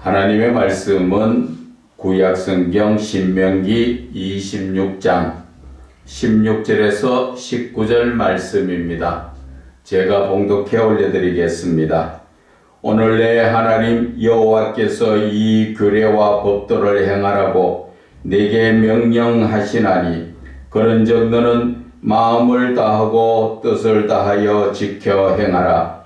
하나님의 말씀은 구약성경 신명기 26장 16절에서 19절 말씀입니다. 제가 봉독해 올려드리겠습니다. 오늘 내 하나님 여호와께서 이 규례와 법도를 행하라고 네게 명령하시나니 그런즉 너는 마음을 다하고 뜻을 다하여 지켜 행하라.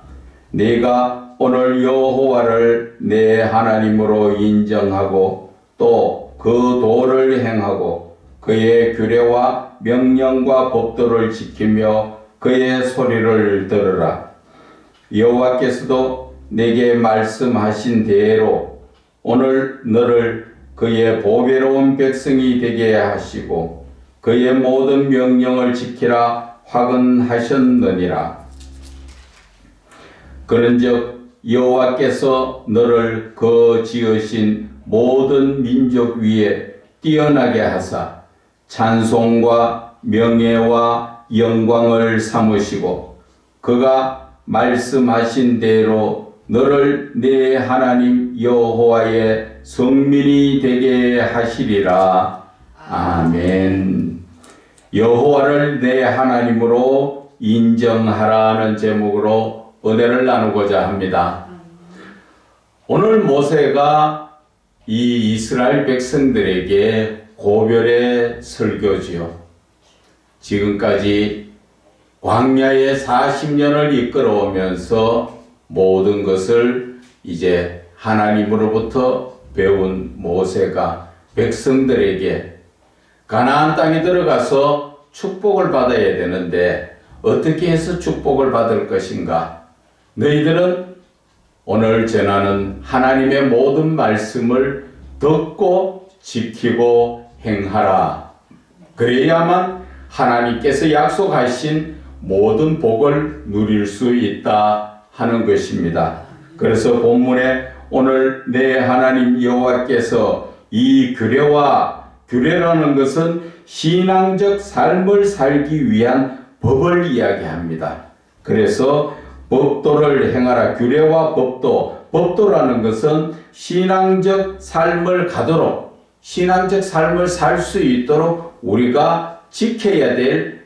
네가 오늘 여호와를 내 하나님으로 인정하고 또 그 도를 행하고 그의 규례와 명령과 법도를 지키며 그의 소리를 들으라. 여호와께서도 내게 말씀하신 대로 오늘 너를 그의 보배로운 백성이 되게 하시고 그의 모든 명령을 지키라 화근하셨느니라. 그런즉 여호와께서 너를 그 지으신 모든 민족 위에 뛰어나게 하사 찬송과 명예와 영광을 삼으시고 그가 말씀하신 대로 너를 내 하나님 여호와의 성민이 되게 하시리라. 아멘. 여호와를 내 하나님으로 인정하라는 제목으로 은혜를 나누고자 합니다. 오늘 모세가 이 이스라엘 백성들에게 고별의 설교지요. 지금까지 광야에 40년을 이끌어오면서 모든 것을 이제 하나님으로부터 배운 모세가 백성들에게 가나안 땅에 들어가서 축복을 받아야 되는데 어떻게 해서 축복을 받을 것인가? 너희들은 오늘 전하는 하나님의 모든 말씀을 듣고 지키고 행하라. 그래야만 하나님께서 약속하신 모든 복을 누릴 수 있다 하는 것입니다. 그래서 본문에 오늘 내 하나님 여호와께서 이 규례라는 것은 신앙적 삶을 살기 위한 법을 이야기합니다. 그래서 법도를 행하라. 규례와 법도라는 것은 신앙적 삶을 가도록 신앙적 삶을 살 수 있도록 우리가 지켜야 될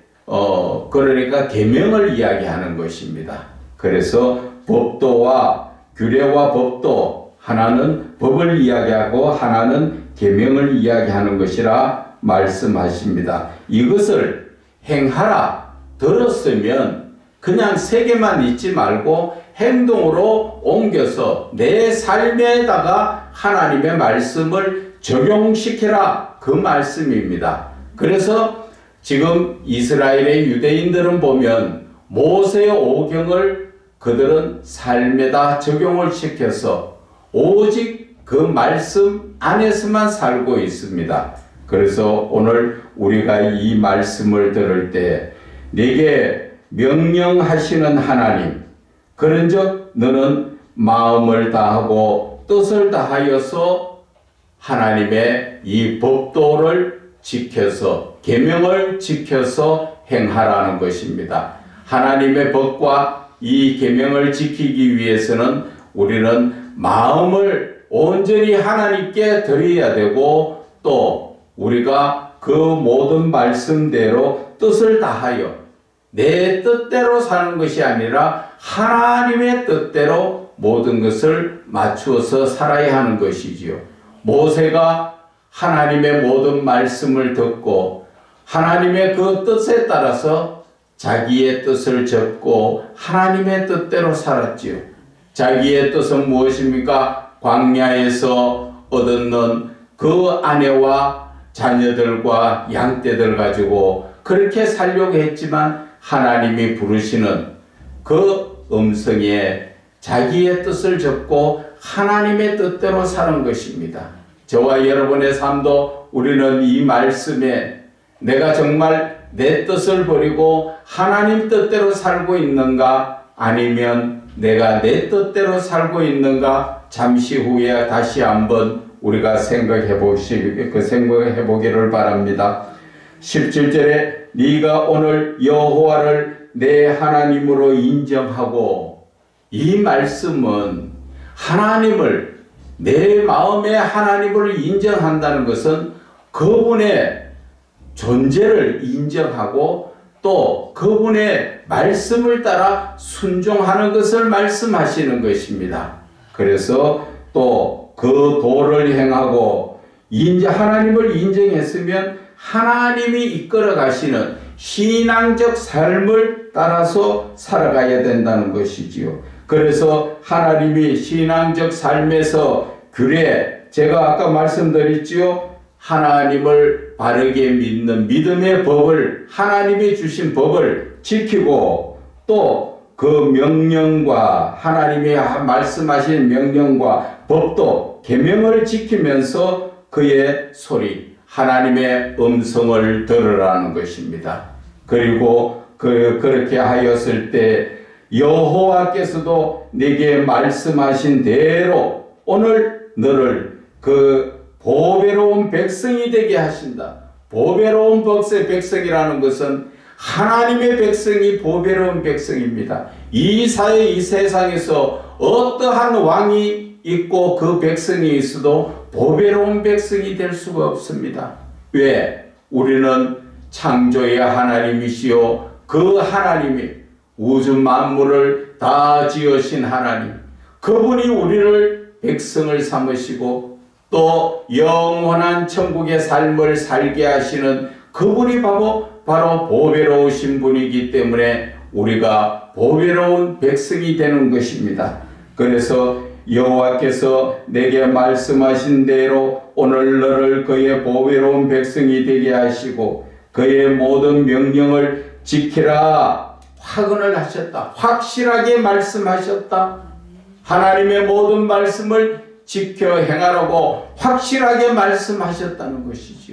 그러니까 계명을 이야기하는 것입니다. 그래서 법도와 규례와 법도 하나는 법을 이야기하고 하나는 계명을 이야기하는 것이라 말씀하십니다. 이것을 행하라 들었으면 그냥 세계만 잊지 말고 행동으로 옮겨서 내 삶에다가 하나님의 말씀을 적용시켜라 그 말씀입니다. 그래서 지금 이스라엘의 유대인들은 보면 모세의 오경을 그들은 삶에다 적용을 시켜서 오직 그 말씀 안에서만 살고 있습니다. 그래서 오늘 우리가 이 말씀을 들을 때 네게 명령하시는 하나님 그런즉 너는 마음을 다하고 뜻을 다하여서 하나님의 이 법도를 지켜서 계명을 지켜서 행하라는 것입니다. 하나님의 법과 이 계명을 지키기 위해서는 우리는 마음을 온전히 하나님께 드려야 되고 또 우리가 그 모든 말씀대로 뜻을 다하여 내 뜻대로 사는 것이 아니라 하나님의 뜻대로 모든 것을 맞추어서 살아야 하는 것이지요. 모세가 하나님의 모든 말씀을 듣고 하나님의 그 뜻에 따라서 자기의 뜻을 접고 하나님의 뜻대로 살았지요. 자기의 뜻은 무엇입니까? 광야에서 얻는 그 아내와 자녀들과 양떼들 가지고 그렇게 살려고 했지만 하나님이 부르시는 그 음성에 자기의 뜻을 접고 하나님의 뜻대로 사는 것입니다. 저와 여러분의 삶도 우리는 이 말씀에 내가 정말 내 뜻을 버리고 하나님 뜻대로 살고 있는가 아니면 내가 내 뜻대로 살고 있는가 잠시 후에 다시 한번 우리가 생각해 보기를 바랍니다. 17절에 네가 오늘 여호와를 내 하나님으로 인정하고 이 말씀은 하나님을 내 마음에 하나님을 인정한다는 것은 그분의 존재를 인정하고 또 그분의 말씀을 따라 순종하는 것을 말씀하시는 것입니다. 그래서 또 그 도를 행하고 하나님을 인정했으면 하나님이 이끌어 가시는 신앙적 삶을 따라서 살아가야 된다는 것이지요. 그래서 하나님이 신앙적 삶에서 제가 아까 말씀드렸지요. 하나님을 바르게 믿는 믿음의 법을, 하나님이 주신 법을 지키고 또 그 명령과 하나님이 말씀하신 명령과 법도 계명을 지키면서 그의 소리, 하나님의 음성을 들으라는 것입니다. 그리고 그렇게 하였을 때 여호와께서도 내게 말씀하신 대로 오늘 너를 그 보배로운 백성이 되게 하신다. 보배로운 백성이라는 것은 하나님의 백성이 보배로운 백성입니다. 이 세상에서 어떠한 왕이 있고 그 백성이 있어도 보배로운 백성이 될 수가 없습니다. 왜? 우리는 창조의 하나님이시요 그 하나님이 우주 만물을 다 지으신 하나님, 그분이 우리를 백성을 삼으시고 또 영원한 천국의 삶을 살게 하시는 그분이 바로 보배로우신 분이기 때문에 우리가 보배로운 백성이 되는 것입니다. 그래서 여호와께서 내게 말씀하신 대로 오늘 너를 그의 보배로운 백성이 되게 하시고 그의 모든 명령을 지키라 확언을 하셨다. 확실하게 말씀하셨다. 하나님의 모든 말씀을 지켜 행하라고 확실하게 말씀하셨다는 것이지요.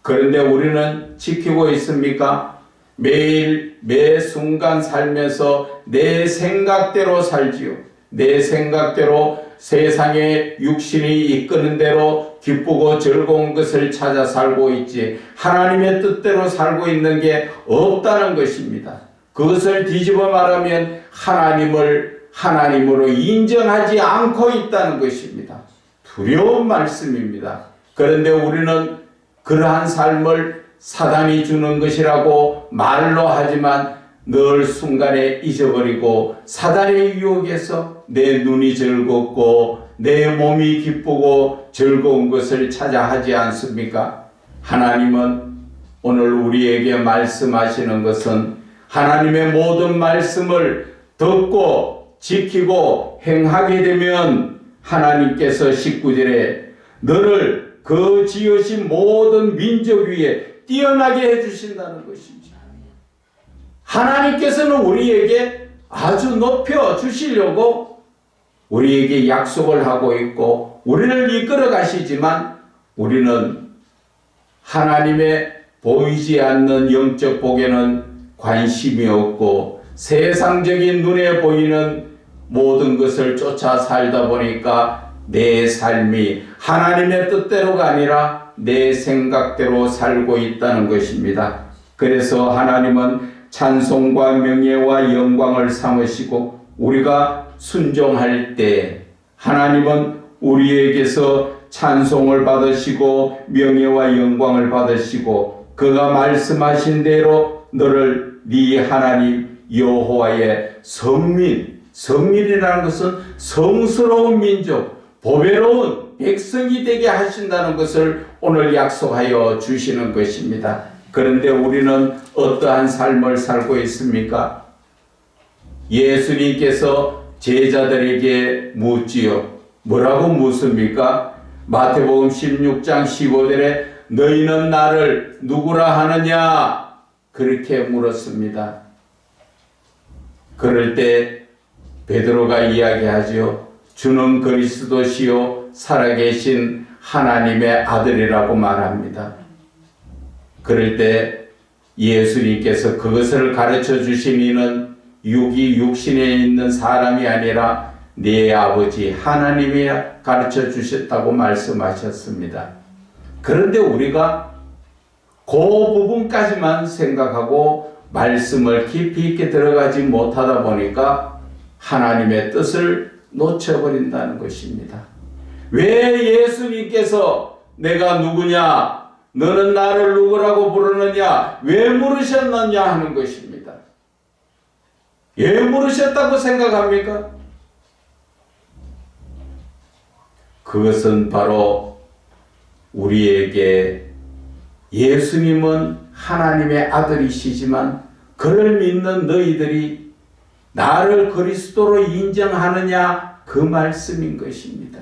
그런데 우리는 지키고 있습니까? 매일 매 순간 살면서 내 생각대로 살지요. 내 생각대로 세상의 육신이 이끄는 대로 기쁘고 즐거운 것을 찾아 살고 있지 하나님의 뜻대로 살고 있는 게 없다는 것입니다. 그것을 뒤집어 말하면 하나님을 하나님으로 인정하지 않고 있다는 것입니다. 두려운 말씀입니다. 그런데 우리는 그러한 삶을 사단이 주는 것이라고 말로 하지만 늘 순간에 잊어버리고 사단의 유혹에서 내 눈이 즐겁고 내 몸이 기쁘고 즐거운 것을 찾아 하지 않습니까? 하나님은 오늘 우리에게 말씀하시는 것은 하나님의 모든 말씀을 듣고 지키고 행하게 되면 하나님께서 19절에 너를 그 지으신 모든 민족 위에 뛰어나게 해주신다는 것이죠. 하나님께서는 우리에게 아주 높여 주시려고 우리에게 약속을 하고 있고 우리를 이끌어 가시지만 우리는 하나님의 보이지 않는 영적 복에는 관심이 없고 세상적인 눈에 보이는 모든 것을 쫓아 살다 보니까 내 삶이 하나님의 뜻대로가 아니라 내 생각대로 살고 있다는 것입니다. 그래서 하나님은 찬송과 명예와 영광을 삼으시고 우리가 순종할 때 하나님은 우리에게서 찬송을 받으시고 명예와 영광을 받으시고 그가 말씀하신 대로 너를 네 하나님 여호와의 성민이라는 것은 성스러운 민족, 보배로운 백성이 되게 하신다는 것을 오늘 약속하여 주시는 것입니다. 그런데 우리는 어떠한 삶을 살고 있습니까? 예수님께서 제자들에게 묻지요. 뭐라고 묻습니까? 마태복음 16장 15절에 너희는 나를 누구라 하느냐? 그렇게 물었습니다. 그럴 때 베드로가 이야기하죠. 주는 그리스도시요 살아계신 하나님의 아들이라고 말합니다. 그럴 때 예수님께서 그것을 가르쳐 주신 이는 육신에 있는 사람이 아니라 네 아버지 하나님이 가르쳐 주셨다고 말씀하셨습니다. 그런데 우리가 그 부분까지만 생각하고 말씀을 깊이 있게 들어가지 못하다 보니까 하나님의 뜻을 놓쳐버린다는 것입니다. 왜 예수님께서 내가 누구냐, 너는 나를 누구라고 부르느냐, 왜 물으셨느냐 하는 것입니다. 왜 물으셨다고 생각합니까? 그것은 바로 우리에게 예수님은 하나님의 아들이시지만 그를 믿는 너희들이 나를 그리스도로 인정하느냐, 그 말씀인 것입니다.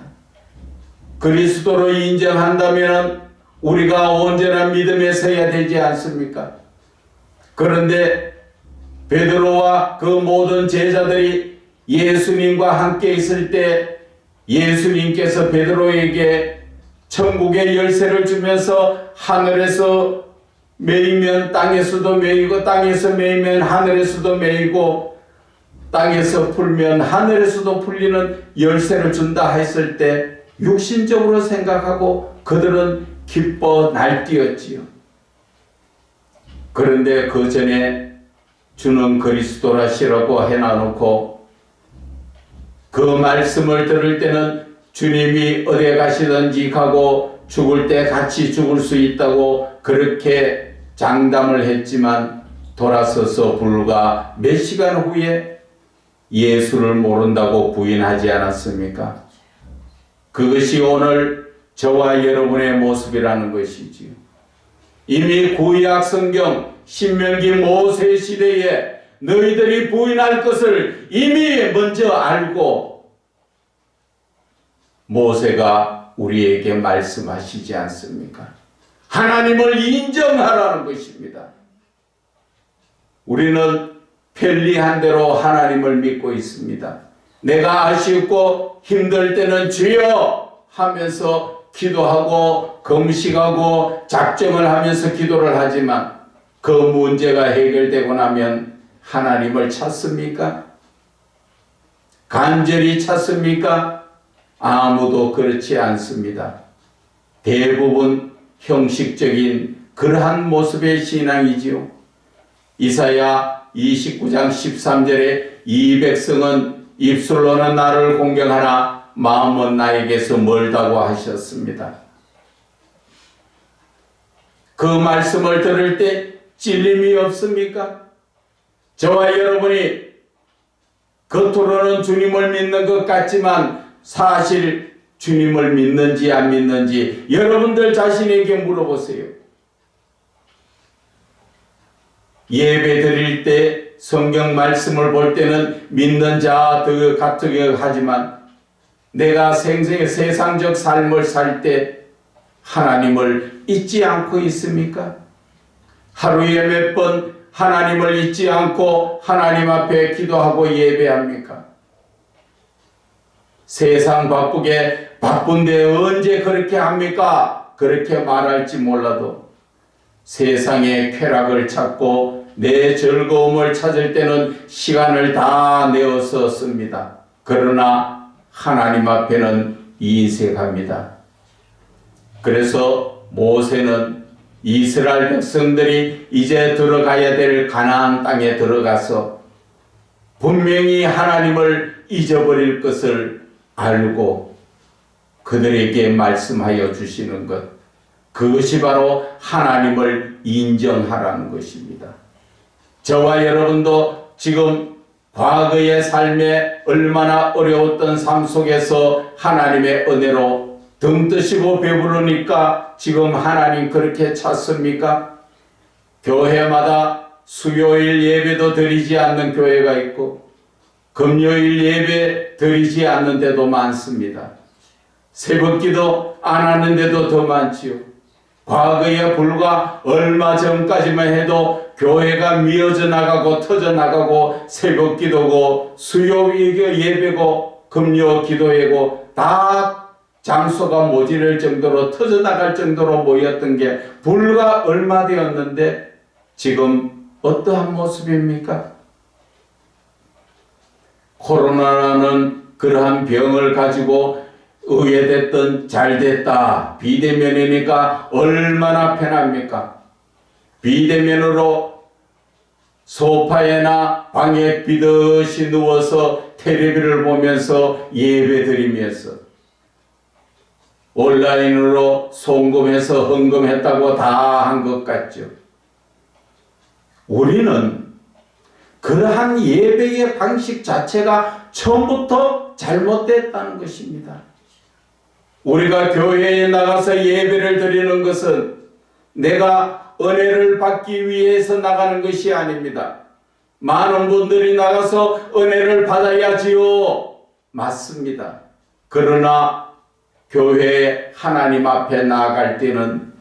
그리스도로 인정한다면 우리가 언제나 믿음에 서야 되지 않습니까? 그런데 베드로와 그 모든 제자들이 예수님과 함께 있을 때 예수님께서 베드로에게 천국의 열쇠를 주면서 하늘에서 매이면 땅에서도 매이고 땅에서 매이면 하늘에서도 매이고 땅에서 풀면 하늘에서도 풀리는 열쇠를 준다 했을 때 육신적으로 생각하고 그들은 기뻐 날뛰었지요. 그런데 그 전에 주는 그리스도라시라고 해놔놓고 그 말씀을 들을 때는 주님이 어디 가시든지 가고 죽을 때 같이 죽을 수 있다고 그렇게 장담을 했지만 돌아서서 불과 몇 시간 후에 예수를 모른다고 부인하지 않았습니까? 그것이 오늘 저와 여러분의 모습이라는 것이지요. 이미 구약 성경 신명기 모세 시대에 너희들이 부인할 것을 이미 먼저 알고 모세가 우리에게 말씀하시지 않습니까? 하나님을 인정하라는 것입니다. 우리는 편리한 대로 하나님을 믿고 있습니다. 내가 아쉽고 힘들 때는 주여 하면서 기도하고 금식하고 작정을 하면서 기도를 하지만 그 문제가 해결되고 나면 하나님을 찾습니까? 간절히 찾습니까? 아무도 그렇지 않습니다. 대부분 형식적인 그러한 모습의 신앙이지요. 이사야 29장 13절에 이 백성은 입술로는 나를 공경하나 마음은 나에게서 멀다고 하셨습니다. 그 말씀을 들을 때 찔림이 없습니까? 저와 여러분이 겉으로는 주님을 믿는 것 같지만 사실 주님을 믿는지 안 믿는지 여러분들 자신에게 물어보세요. 예배 드릴 때 성경 말씀을 볼 때는 믿는 자 같으게 하지만 내가 세상적 삶을 살 때 하나님을 잊지 않고 있습니까? 하루에 몇 번 하나님을 잊지 않고 하나님 앞에 기도하고 예배합니까? 세상 바쁜데 언제 그렇게 합니까? 그렇게 말할지 몰라도 세상의 쾌락을 찾고 내 즐거움을 찾을 때는 시간을 다 내어서 씁니다. 그러나 하나님 앞에는 인색합니다. 그래서 모세는 이스라엘 백성들이 이제 들어가야 될 가나안 땅에 들어가서 분명히 하나님을 잊어버릴 것을 알고 그들에게 말씀하여 주시는 것, 그것이 바로 하나님을 인정하라는 것입니다. 저와 여러분도 지금 과거의 삶에 얼마나 어려웠던 삶 속에서 하나님의 은혜로 등 뜨시고 배부르니까 지금 하나님 그렇게 찾습니까? 교회마다 수요일 예배도 드리지 않는 교회가 있고 금요일 예배 드리지 않는 데도 많습니다. 새벽기도 안 하는 데도 더 많지요. 과거에 불과 얼마 전까지만 해도 교회가 미어져 나가고 터져 나가고 새벽기도고 수요일 예배고 금요 기도회고 다 장소가 모자랄 정도로 터져 나갈 정도로 모였던 게 불과 얼마 되었는데 지금 어떠한 모습입니까? 코로나라는 그러한 병을 가지고 의외됐든 잘됐다 비대면이니까 얼마나 편합니까? 비대면으로 소파에나 방에 비듯이 누워서 텔레비를 보면서 예배 드리면서 온라인으로 송금해서 헌금했다고 다 한 것 같죠. 우리는 그러한 예배의 방식 자체가 처음부터 잘못됐다는 것입니다. 우리가 교회에 나가서 예배를 드리는 것은 내가 은혜를 받기 위해서 나가는 것이 아닙니다. 많은 분들이 나가서 은혜를 받아야지요. 맞습니다. 그러나 교회 하나님 앞에 나아갈 때는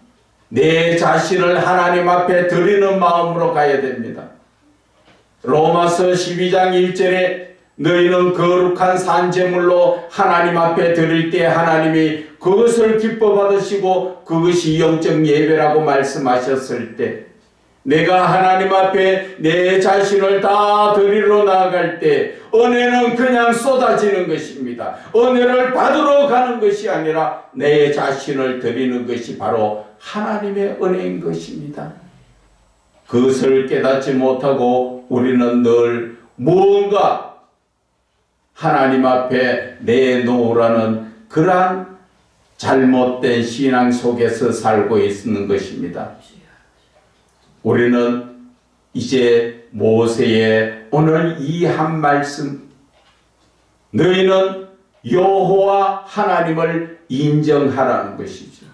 내 자신을 하나님 앞에 드리는 마음으로 가야 됩니다. 로마서 12장 1절에 너희는 거룩한 산제물로 하나님 앞에 드릴 때 하나님이 그것을 기뻐 받으시고 그것이 영적 예배라고 말씀하셨을 때 내가 하나님 앞에 내 자신을 다 드리러 나아갈 때 은혜는 그냥 쏟아지는 것입니다. 은혜를 받으러 가는 것이 아니라 내 자신을 드리는 것이 바로 하나님의 은혜인 것입니다. 그것을 깨닫지 못하고 우리는 늘 무언가 하나님 앞에 내놓으라는 그러한 잘못된 신앙 속에서 살고 있는 것입니다. 우리는 이제 모세의 오늘 이 한 말씀, 너희는 여호와 하나님을 인정하라는 것이죠.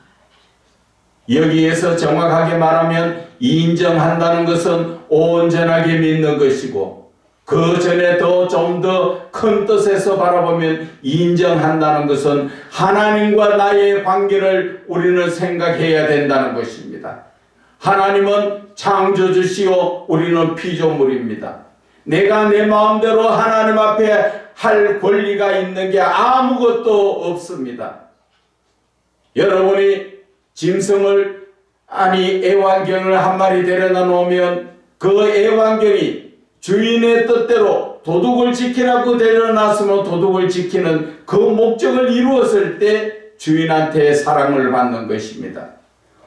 여기에서 정확하게 말하면 인정한다는 것은 온전하게 믿는 것이고 그 전에 좀 더 큰 뜻에서 바라보면 인정한다는 것은 하나님과 나의 관계를 우리는 생각해야 된다는 것입니다. 하나님은 창조주시오, 우리는 피조물입니다. 내가 내 마음대로 하나님 앞에 할 권리가 있는 게 아무것도 없습니다. 여러분이 짐승을 애완견을 한 마리 데려다 놓으면 그 애완견이 주인의 뜻대로 도둑을 지키라고 데려놨으면 도둑을 지키는 그 목적을 이루었을 때 주인한테 사랑을 받는 것입니다.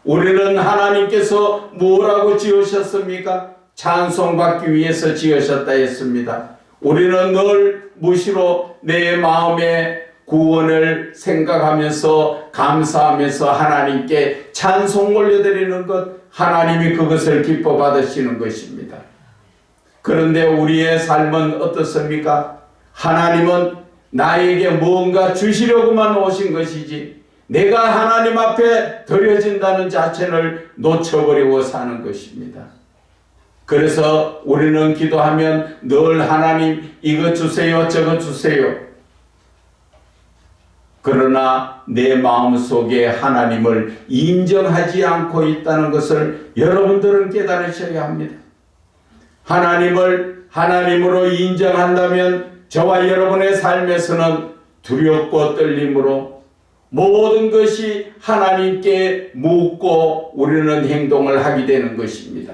우리는 하나님께서 뭐라고 지으셨습니까? 찬송받기 위해서 지으셨다 했습니다. 우리는 늘 무시로 내 마음의 구원을 생각하면서 감사하면서 하나님께 찬송 올려드리는 것, 하나님이 그것을 기뻐 받으시는 것입니다. 그런데 우리의 삶은 어떻습니까? 하나님은 나에게 뭔가 주시려고만 오신 것이지 내가 하나님 앞에 드려진다는 자체를 놓쳐버리고 사는 것입니다. 그래서 우리는 기도하면 늘 하나님 이것 주세요, 저것 주세요. 그러나 내 마음속에 하나님을 인정하지 않고 있다는 것을 여러분들은 깨달으셔야 합니다. 하나님을 하나님으로 인정한다면 저와 여러분의 삶에서는 두렵고 떨림으로 모든 것이 하나님께 묻고 우리는 행동을 하게 되는 것입니다.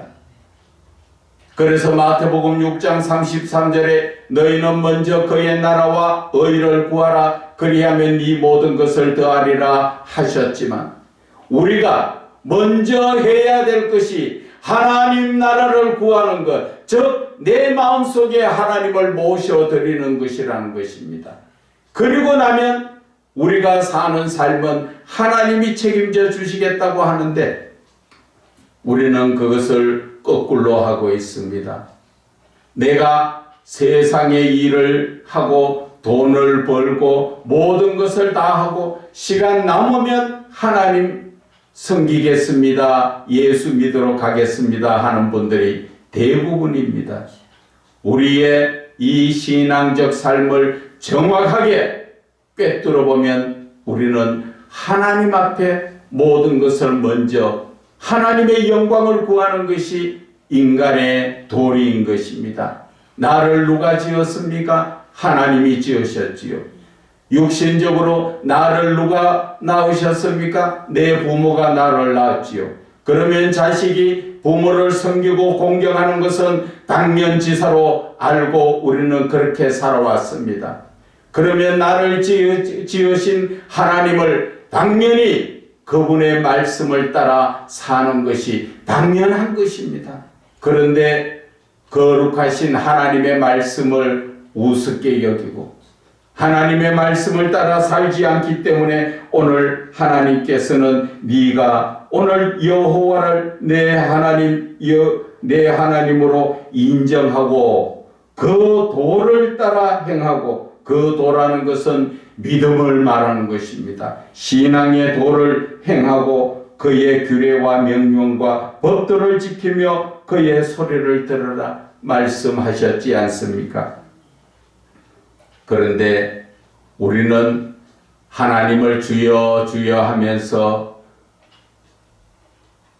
그래서 마태복음 6장 33절에 너희는 먼저 그의 나라와 의를 구하라 그리하면 네 모든 것을 더하리라 하셨지만 우리가 먼저 해야 될 것이 하나님 나라를 구하는 것, 즉 내 마음속에 하나님을 모셔드리는 것이라는 것입니다. 그리고 나면 우리가 사는 삶은 하나님이 책임져 주시겠다고 하는데 우리는 그것을 거꾸로 하고 있습니다. 내가 세상의 일을 하고 돈을 벌고 모든 것을 다 하고 시간 남으면 하나님 섬기겠습니다. 예수 믿도록 하겠습니다. 하는 분들이 대부분입니다. 우리의 이 신앙적 삶을 정확하게 꿰뚫어 보면 우리는 하나님 앞에 모든 것을 먼저 하나님의 영광을 구하는 것이 인간의 도리인 것입니다. 나를 누가 지었습니까? 하나님이 지으셨지요. 육신적으로 나를 누가 낳으셨습니까? 내 부모가 나를 낳았지요. 그러면 자식이 부모를 섬기고 공경하는 것은 당면지사로 알고 우리는 그렇게 살아왔습니다. 그러면 나를 지으신 하나님을 당연히 그분의 말씀을 따라 사는 것이 당연한 것입니다. 그런데 거룩하신 하나님의 말씀을 우습게 여기고 하나님의 말씀을 따라 살지 않기 때문에 오늘 하나님께서는 네가 오늘 여호와를 내 하나님으로 인정하고 그 도를 따라 행하고, 그 도라는 것은 믿음을 말하는 것입니다. 신앙의 도를 행하고 그의 규례와 명령과 법도를 지키며 그의 소리를 들으라 말씀하셨지 않습니까? 그런데 우리는 하나님을 주여 주여 하면서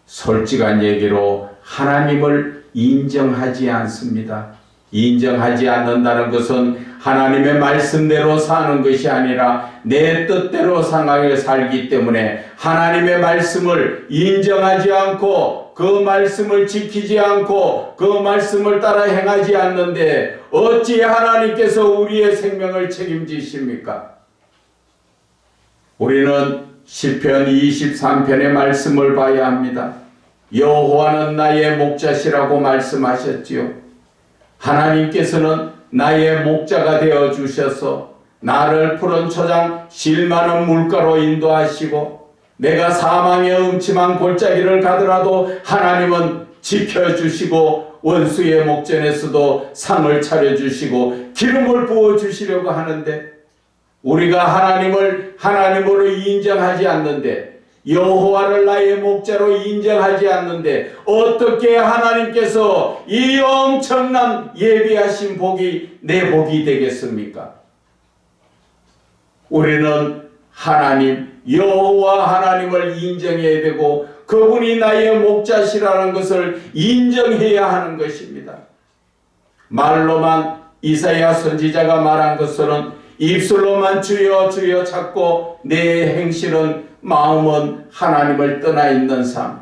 솔직한 얘기로 하나님을 인정하지 않습니다. 인정하지 않는다는 것은 하나님의 말씀대로 사는 것이 아니라 내 뜻대로 살기 때문에 하나님의 말씀을 인정하지 않고 그 말씀을 지키지 않고 그 말씀을 따라 행하지 않는데 어찌 하나님께서 우리의 생명을 책임지십니까? 우리는 시편 23편의 말씀을 봐야 합니다. 여호와는 나의 목자시라고 말씀하셨지요. 하나님께서는 나의 목자가 되어 주셔서 나를 푸른 초장 실 많은 물가로 인도하시고, 내가 사망의 음침한 골짜기를 가더라도 하나님은 지켜주시고 원수의 목전에서도 상을 차려주시고 기름을 부어주시려고 하는데, 우리가 하나님을 하나님으로 인정하지 않는데, 여호와를 나의 목자로 인정하지 않는데 어떻게 하나님께서 이 엄청난 예비하신 복이 내 복이 되겠습니까? 우리는 하나님 여호와 하나님을 인정해야 되고 그분이 나의 목자시라는 것을 인정해야 하는 것입니다. 말로만 이사야 선지자가 말한 것은 입술로만 주여 주여 찾고 내 행실은 마음은 하나님을 떠나 있는 삶,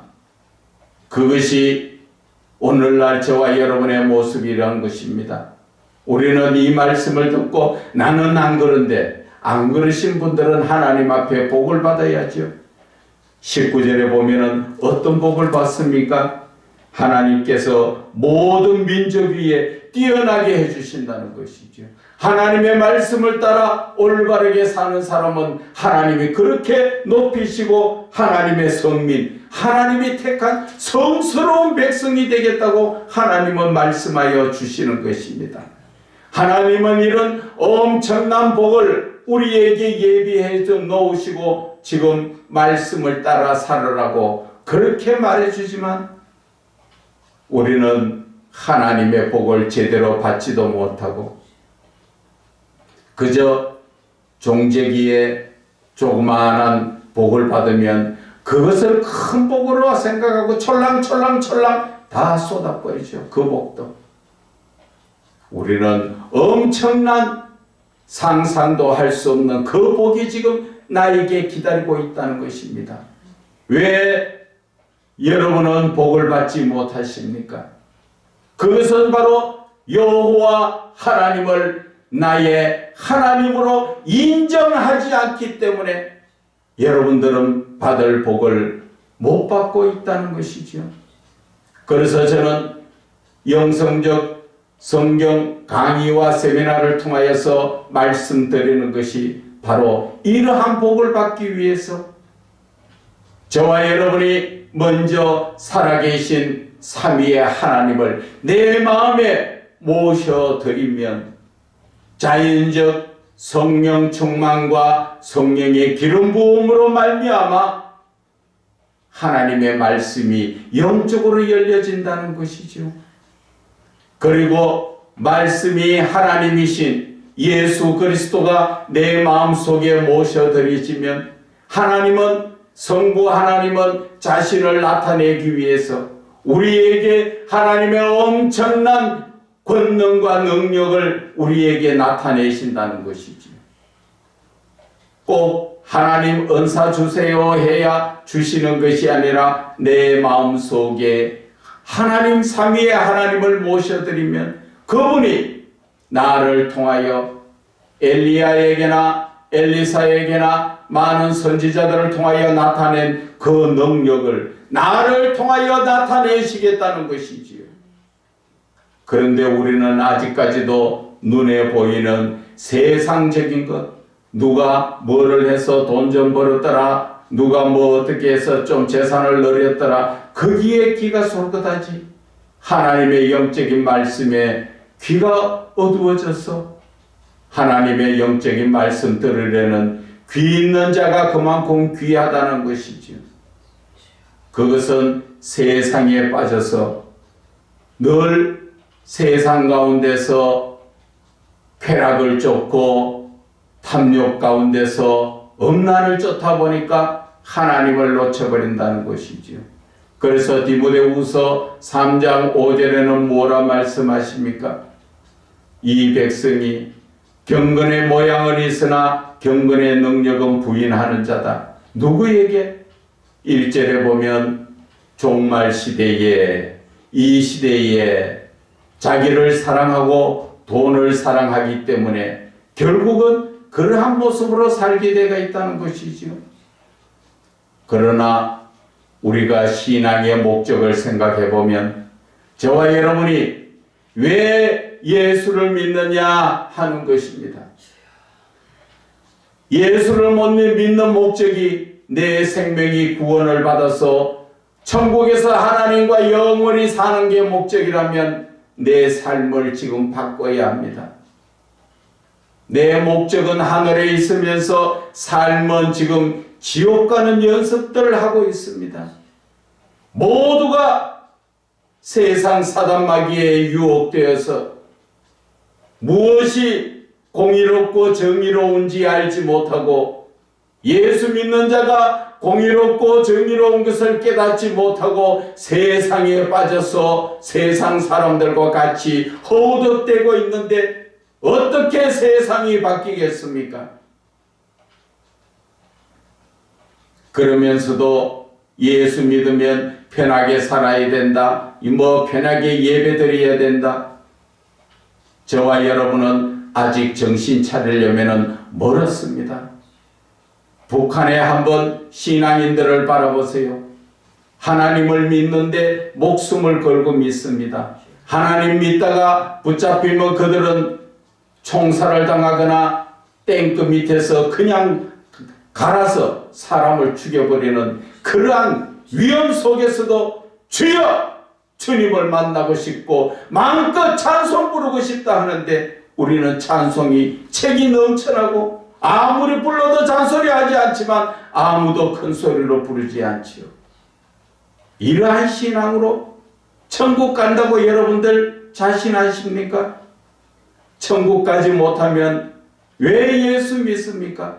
그것이 오늘날 저와 여러분의 모습이라는 것입니다. 우리는 이 말씀을 듣고 나는 안 그런데, 안 그러신 분들은 하나님 앞에 복을 받아야죠. 19절에 보면은 어떤 복을 받습니까? 하나님께서 모든 민족 위에 뛰어나게 해주신다는 것이죠. 하나님의 말씀을 따라 올바르게 사는 사람은 하나님이 그렇게 높이시고 하나님의 성민, 하나님이 택한 성스러운 백성이 되겠다고 하나님은 말씀하여 주시는 것입니다. 하나님은 이런 엄청난 복을 우리에게 예비해 놓으시고 지금 말씀을 따라 살으라고 그렇게 말해주지만 우리는 하나님의 복을 제대로 받지도 못하고 그저 종재기에 조그마한 복을 받으면 그것을 큰 복으로 생각하고 촐랑촐랑 다 쏟아버리죠. 그 복도. 우리는 엄청난 상상도 할 수 없는 그 복이 지금 나에게 기다리고 있다는 것입니다. 왜 여러분은 복을 받지 못하십니까? 그것은 바로 여호와 하나님을 나의 하나님으로 인정하지 않기 때문에 여러분들은 받을 복을 못 받고 있다는 것이죠. 그래서 저는 영성적 성경 강의와 세미나를 통하여서 말씀드리는 것이 바로 이러한 복을 받기 위해서 저와 여러분이 먼저 살아계신 삼위의 하나님을 내 마음에 모셔드리면 자연적 성령 충만과 성령의 기름 부음으로 말미암아 하나님의 말씀이 영적으로 열려진다는 것이죠. 그리고 말씀이 하나님이신 예수 그리스도가 내 마음속에 모셔드리시면 하나님은 성부 하나님은 자신을 나타내기 위해서 우리에게 하나님의 엄청난 권능과 능력을 우리에게 나타내신다는 것이지. 꼭 하나님 은사 주세요 해야 주시는 것이 아니라 내 마음속에 하나님 삼위의 하나님을 모셔드리면 그분이 나를 통하여 엘리야에게나 엘리사에게나 많은 선지자들을 통하여 나타낸 그 능력을 나를 통하여 나타내시겠다는 것이지요. 그런데 우리는 아직까지도 눈에 보이는 세상적인 것, 누가 뭐를 해서 돈 좀 벌었더라, 누가 뭐 어떻게 해서 좀 재산을 늘렸더라, 거기에 귀가 솔깃하지. 하나님의 영적인 말씀에 귀가 어두워졌어. 하나님의 영적인 말씀 들으려는 귀 있는 자가 그만큼 귀하다는 것이지요. 그것은 세상에 빠져서 늘 세상 가운데서 쾌락을 쫓고 탐욕 가운데서 음란을 쫓다 보니까 하나님을 놓쳐버린다는 것이지요. 그래서 디모데후서 3장 5절에는 뭐라 말씀하십니까? 이 백성이 경건의 모양은 있으나 경건의 능력은 부인하는 자다. 누구에게? 1절에 보면 종말 시대에, 이 시대에 자기를 사랑하고 돈을 사랑하기 때문에 결국은 그러한 모습으로 살게 되어 있다는 것이지요. 그러나 우리가 신앙의 목적을 생각해 보면 저와 여러분이 왜 예수를 믿느냐 하는 것입니다. 예수를 못 믿는 목적이 내 생명이 구원을 받아서 천국에서 하나님과 영원히 사는 게 목적이라면 내 삶을 지금 바꿔야 합니다. 내 목적은 하늘에 있으면서 삶은 지금 지옥 가는 연습들을 하고 있습니다. 모두가 세상 사단 마귀에 유혹되어서 무엇이 공의롭고 정의로운지 알지 못하고 예수 믿는 자가 공의롭고 정의로운 것을 깨닫지 못하고 세상에 빠져서 세상 사람들과 같이 허우적대고 있는데 어떻게 세상이 바뀌겠습니까? 그러면서도 예수 믿으면 편하게 살아야 된다. 편하게 예배드려야 된다. 저와 여러분은 아직 정신 차리려면 멀었습니다. 북한에 한번 신앙인들을 바라보세요. 하나님을 믿는데 목숨을 걸고 믿습니다. 하나님 믿다가 붙잡히면 그들은 총살을 당하거나 탱크 밑에서 그냥 갈아서 사람을 죽여버리는 그러한 위험 속에서도 주여! 주님을 만나고 싶고 마음껏 찬송 부르고 싶다 하는데 우리는 찬송이 책이 넘쳐나고 아무리 불러도 잔소리하지 않지만 아무도 큰 소리로 부르지 않지요. 이러한 신앙으로 천국 간다고 여러분들 자신하십니까? 천국 가지 못하면 왜 예수 믿습니까?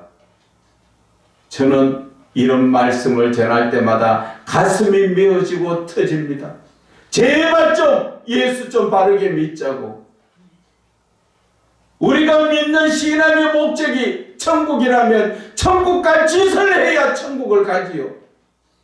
저는 이런 말씀을 전할 때마다 가슴이 메어지고 터집니다. 제발 좀 예수 좀 바르게 믿자고. 우리가 믿는 신앙의 목적이 천국이라면 천국 갈 짓을 해야 천국을 가지요.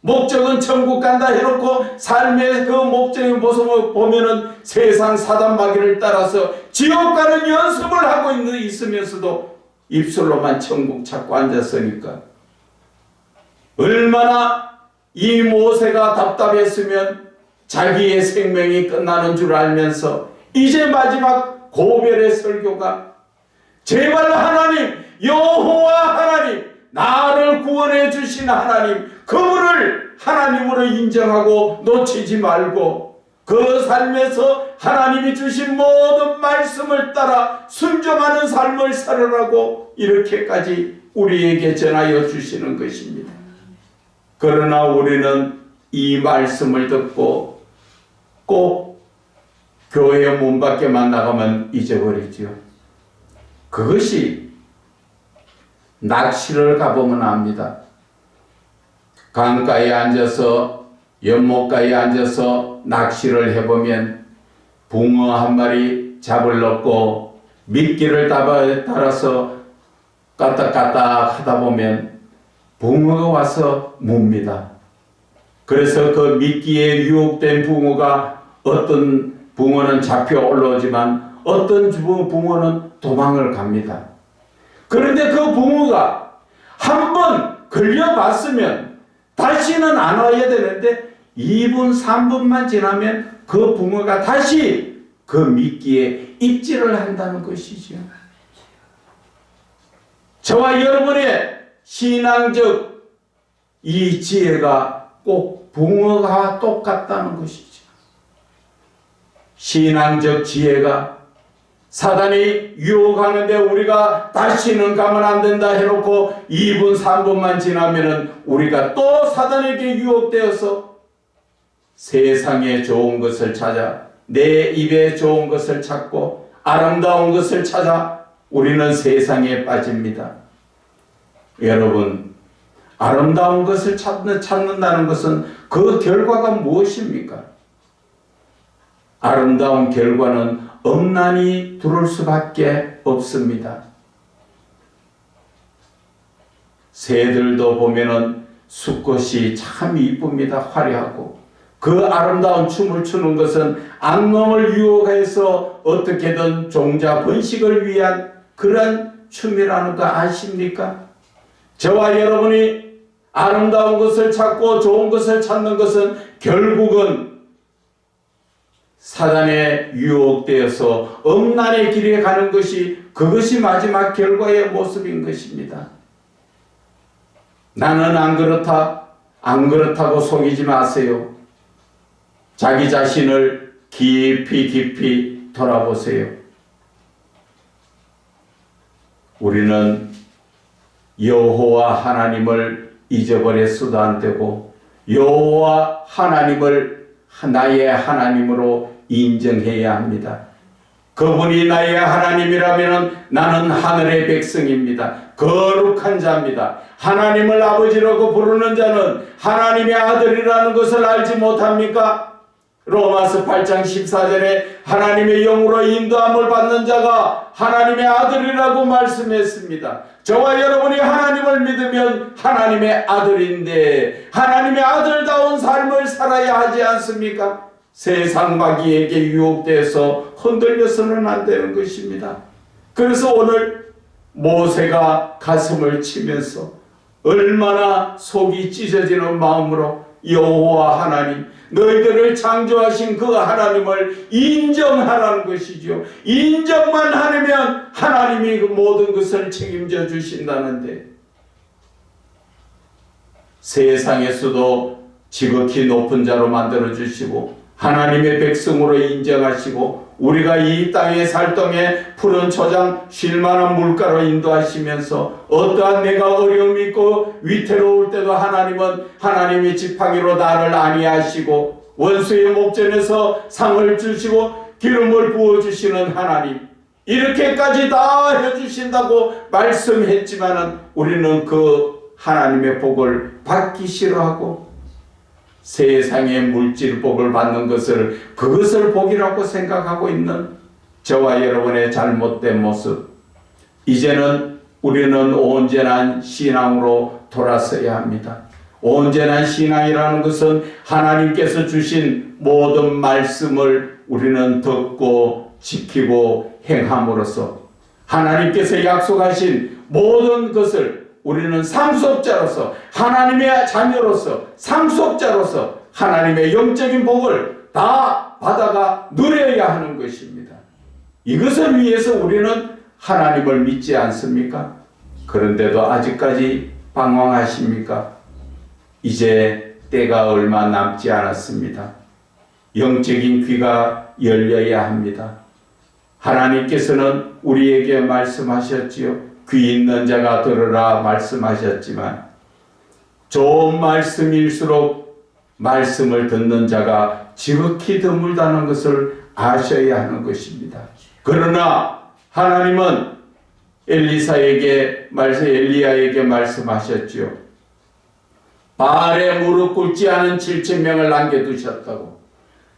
목적은 천국 간다 해놓고 삶의 그 목적의 모습을 보면은 세상 사단 마귀를 따라서 지옥 가는 연습을 하고 있으면서도 입술로만 천국 찾고 앉았으니까 얼마나 이 모세가 답답했으면 자기의 생명이 끝나는 줄 알면서 이제 마지막 고별의 설교가 제발 하나님, 여호와 하나님, 나를 구원해 주신 하나님, 그분을 하나님으로 인정하고 놓치지 말고 그 삶에서 하나님이 주신 모든 말씀을 따라 순종하는 삶을 살으라고 이렇게까지 우리에게 전하여 주시는 것입니다. 그러나 우리는 이 말씀을 듣고 꼭 교회 문 밖에만 나가면 잊어버리죠. 그것이 낚시를 가보면 압니다. 강가에 앉아서 연못가에 앉아서 낚시를 해보면 붕어 한 마리 잡으려고 미끼를 따라서 까딱까딱 하다 보면 붕어가 와서 뭅니다. 그래서 그 미끼에 유혹된 붕어가 어떤 붕어는 잡혀 올라오지만 어떤 붕어는 도망을 갑니다. 그런데 그 붕어가 한번 걸려봤으면 다시는 안 와야 되는데 2분, 3분만 지나면 그 붕어가 다시 그 미끼에 입질을 한다는 것이죠. 저와 여러분의 신앙적 이 지혜가 꼭 붕어와 똑같다는 것이죠. 신앙적 지혜가 사단이 유혹하는데 우리가 다시는 가면 안 된다 해놓고 2분 3분만 지나면은 우리가 또 사단에게 유혹되어서 세상에 좋은 것을 찾아 내 입에 좋은 것을 찾고 아름다운 것을 찾아 우리는 세상에 빠집니다. 여러분, 아름다운 것을 찾는다는 것은 그 결과가 무엇입니까? 아름다운 결과는 엄난히 두를 수밖에 없습니다. 새들도 보면은 수컷이 참 이쁩니다. 화려하고. 그 아름다운 춤을 추는 것은 악몽을 유혹해서 어떻게든 종자 번식을 위한 그런 춤이라는 거 아십니까? 저와 여러분이 아름다운 것을 찾고 좋은 것을 찾는 것은 결국은 사단에 유혹되어서 엄난의 길에 가는 것이 그것이 마지막 결과의 모습인 것입니다. 나는 안 그렇다, 안 그렇다고 속이지 마세요. 자기 자신을 깊이 돌아보세요. 우리는 여호와 하나님을 잊어버렸어도 안 되고 여호와 하나님을 나의 하나님으로 인정해야 합니다. 그분이 나의 하나님이라면 나는 하늘의 백성입니다. 거룩한 자입니다. 하나님을 아버지라고 부르는 자는 하나님의 아들이라는 것을 알지 못합니까? 로마서 8장 14절에 하나님의 영으로 인도함을 받는 자가 하나님의 아들이라고 말씀했습니다. 저와 여러분이 하나님을 믿으면 하나님의 아들인데 하나님의 아들다운 삶을 살아야 하지 않습니까? 세상 마귀에게 유혹돼서 흔들려서는 안 되는 것입니다. 그래서 오늘 모세가 가슴을 치면서 얼마나 속이 찢어지는 마음으로 여호와 하나님, 너희들을 창조하신 그 하나님을 인정하라는 것이죠. 인정만 하면 하나님이 그 모든 것을 책임져 주신다는데 세상에서도 지극히 높은 자로 만들어 주시고 하나님의 백성으로 인정하시고 우리가 이 땅에 살 동에 푸른 초장 쉴만한 물가로 인도하시면서 어떠한 내가 어려움이 있고 위태로울 때도 하나님은 하나님의 지팡이로 나를 안위하시고 원수의 목전에서 상을 주시고 기름을 부어주시는 하나님, 이렇게까지 다 해주신다고 말씀했지만은 우리는 그 하나님의 복을 받기 싫어하고 세상의 물질 복을 받는 것을 그것을 복이라고 생각하고 있는 저와 여러분의 잘못된 모습, 이제는 우리는 온전한 신앙으로 돌아서야 합니다. 온전한 신앙이라는 것은 하나님께서 주신 모든 말씀을 우리는 듣고 지키고 행함으로써 하나님께서 약속하신 모든 것을 우리는 상속자로서 하나님의 자녀로서 상속자로서 하나님의 영적인 복을 다 받아가 누려야 하는 것입니다. 이것을 위해서 우리는 하나님을 믿지 않습니까? 그런데도 아직까지 방황하십니까? 이제 때가 얼마 남지 않았습니다. 영적인 귀가 열려야 합니다. 하나님께서는 우리에게 말씀하셨지요. 귀 있는 자가 들으라 말씀하셨지만 좋은 말씀일수록 말씀을 듣는 자가 지극히 드물다는 것을 아셔야 하는 것입니다. 그러나 하나님은 엘리야에게 말씀하셨지요. 바알에 무릎 꿇지 않은 7,000명을 남겨두셨다고.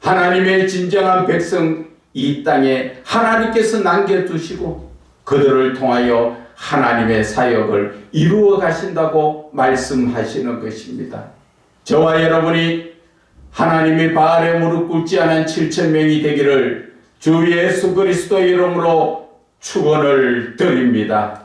하나님의 진정한 백성 이 땅에 하나님께서 남겨두시고 그들을 통하여 하나님의 사역을 이루어 가신다고 말씀하시는 것입니다. 저와 여러분이 하나님이 바알에 무릎 꿇지 않은 7,000명이 되기를 주 예수 그리스도의 이름으로 축원을 드립니다.